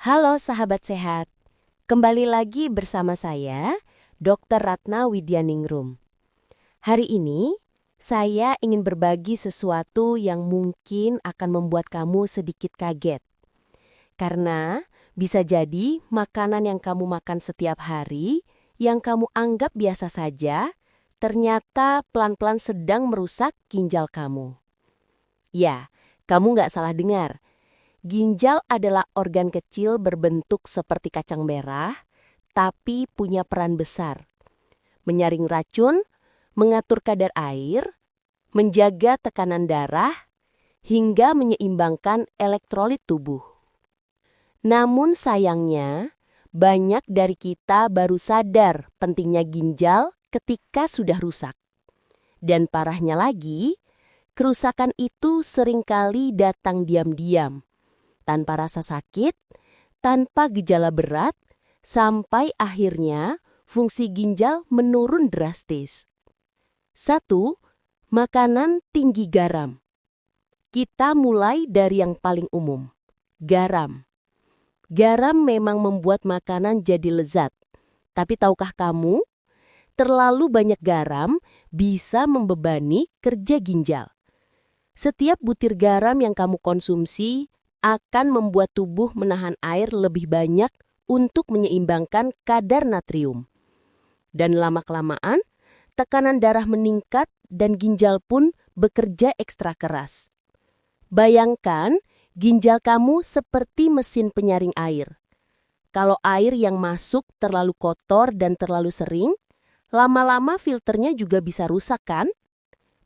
Halo sahabat sehat, kembali lagi bersama saya, Dr. Ratna Widyaningrum. Hari ini, saya ingin berbagi sesuatu yang mungkin akan membuat kamu sedikit kaget. Karena bisa jadi makanan yang kamu makan setiap hari, yang kamu anggap biasa saja, ternyata pelan-pelan sedang merusak ginjal kamu. Ya, kamu nggak salah dengar. Ginjal adalah organ kecil berbentuk seperti kacang merah, tapi punya peran besar. Menyaring racun, mengatur kadar air, menjaga tekanan darah, hingga menyeimbangkan elektrolit tubuh. Namun sayangnya, banyak dari kita baru sadar pentingnya ginjal ketika sudah rusak. Dan parahnya lagi, kerusakan itu seringkali datang diam-diam, tanpa rasa sakit, tanpa gejala berat, sampai akhirnya fungsi ginjal menurun drastis. 1. Makanan tinggi garam. Kita mulai dari yang paling umum, garam. Garam memang membuat makanan jadi lezat. Tapi tahukah kamu, terlalu banyak garam bisa membebani kerja ginjal. Setiap butir garam yang kamu konsumsi akan membuat tubuh menahan air lebih banyak untuk menyeimbangkan kadar natrium. Dan lama-kelamaan, tekanan darah meningkat dan ginjal pun bekerja ekstra keras. Bayangkan, ginjal kamu seperti mesin penyaring air. Kalau air yang masuk terlalu kotor dan terlalu sering, lama-lama filternya juga bisa rusak kan?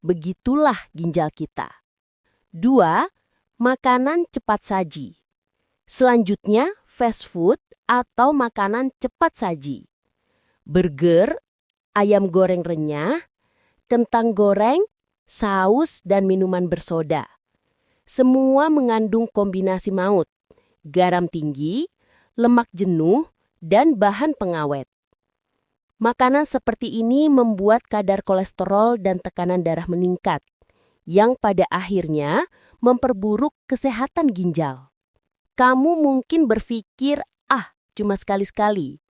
Begitulah ginjal kita. 2. Makanan cepat saji. Selanjutnya, fast food atau makanan cepat saji. Burger, ayam goreng renyah, kentang goreng, saus, dan minuman bersoda. Semua mengandung kombinasi maut, garam tinggi, lemak jenuh, dan bahan pengawet. Makanan seperti ini membuat kadar kolesterol dan tekanan darah meningkat, yang pada akhirnya memperburuk kesehatan ginjal. Kamu mungkin berpikir, cuma sekali-sekali.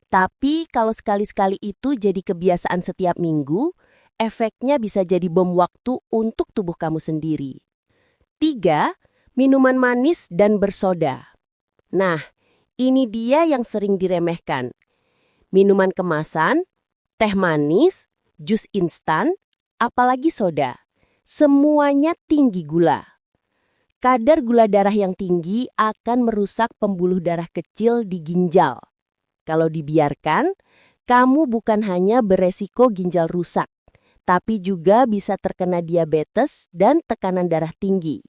Tapi kalau sekali-sekali itu jadi kebiasaan setiap minggu, efeknya bisa jadi bom waktu untuk tubuh kamu sendiri. 3. Minuman manis dan bersoda. Nah, ini dia yang sering diremehkan. Minuman kemasan, teh manis, jus instan, apalagi soda. Semuanya tinggi gula. Kadar gula darah yang tinggi akan merusak pembuluh darah kecil di ginjal. Kalau dibiarkan, kamu bukan hanya beresiko ginjal rusak, tapi juga bisa terkena diabetes dan tekanan darah tinggi.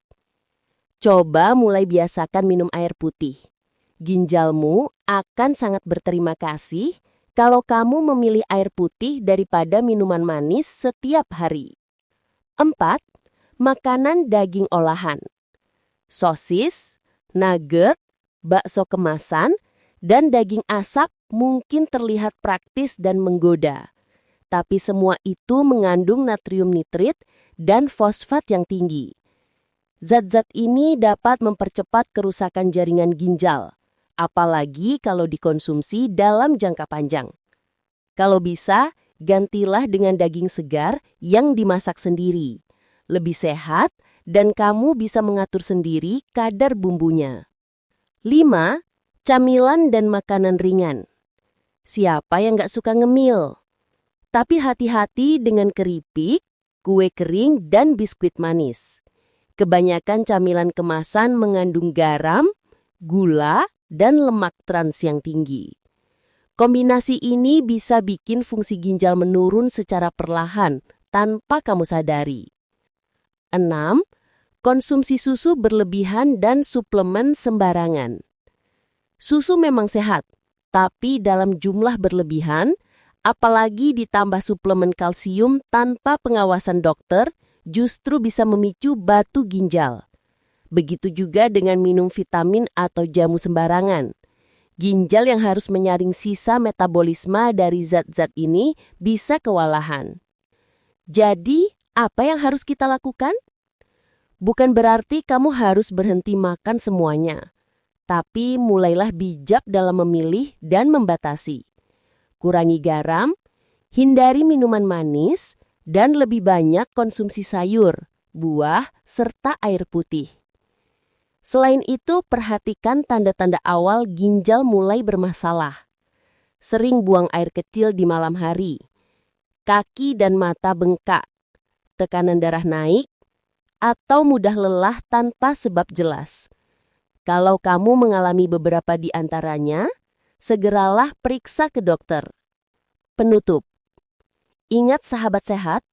Coba mulai biasakan minum air putih. Ginjalmu akan sangat berterima kasih kalau kamu memilih air putih daripada minuman manis setiap hari. 4. Makanan daging olahan. Sosis, nugget, bakso kemasan, dan daging asap mungkin terlihat praktis dan menggoda. Tapi semua itu mengandung natrium nitrit dan fosfat yang tinggi. Zat-zat ini dapat mempercepat kerusakan jaringan ginjal, apalagi kalau dikonsumsi dalam jangka panjang. Kalau bisa, gantilah dengan daging segar yang dimasak sendiri. Lebih sehat dan kamu bisa mengatur sendiri kadar bumbunya. 5. Camilan dan makanan ringan. Siapa yang gak suka ngemil? Tapi hati-hati dengan keripik, kue kering, dan biskuit manis. Kebanyakan camilan kemasan mengandung garam, gula, dan lemak trans yang tinggi. Kombinasi ini bisa bikin fungsi ginjal menurun secara perlahan tanpa kamu sadari. 6. Konsumsi susu berlebihan dan suplemen sembarangan. Susu memang sehat, tapi dalam jumlah berlebihan, apalagi ditambah suplemen kalsium tanpa pengawasan dokter, justru bisa memicu batu ginjal. Begitu juga dengan minum vitamin atau jamu sembarangan. Ginjal yang harus menyaring sisa metabolisme dari zat-zat ini bisa kewalahan. Jadi, apa yang harus kita lakukan? Bukan berarti kamu harus berhenti makan semuanya. Tapi mulailah bijak dalam memilih dan membatasi. Kurangi garam, hindari minuman manis, dan lebih banyak konsumsi sayur, buah, serta air putih. Selain itu, perhatikan tanda-tanda awal ginjal mulai bermasalah. Sering buang air kecil di malam hari, kaki dan mata bengkak, tekanan darah naik, atau mudah lelah tanpa sebab jelas. Kalau kamu mengalami beberapa di antaranya, segeralah periksa ke dokter. Penutup. Ingat sahabat sehat,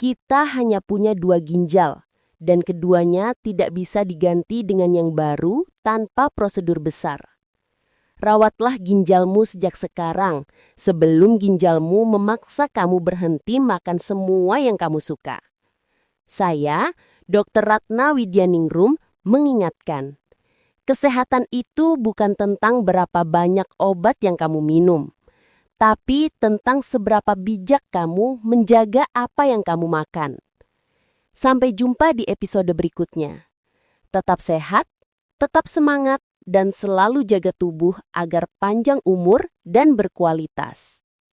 kita hanya punya 2 ginjal, dan keduanya tidak bisa diganti dengan yang baru tanpa prosedur besar. Rawatlah ginjalmu sejak sekarang, sebelum ginjalmu memaksa kamu berhenti makan semua yang kamu suka. Saya, Dr. Ratna Widyaningrum, mengingatkan, kesehatan itu bukan tentang berapa banyak obat yang kamu minum, tapi tentang seberapa bijak kamu menjaga apa yang kamu makan. Sampai jumpa di episode berikutnya. Tetap sehat, tetap semangat, dan selalu jaga tubuh agar panjang umur dan berkualitas.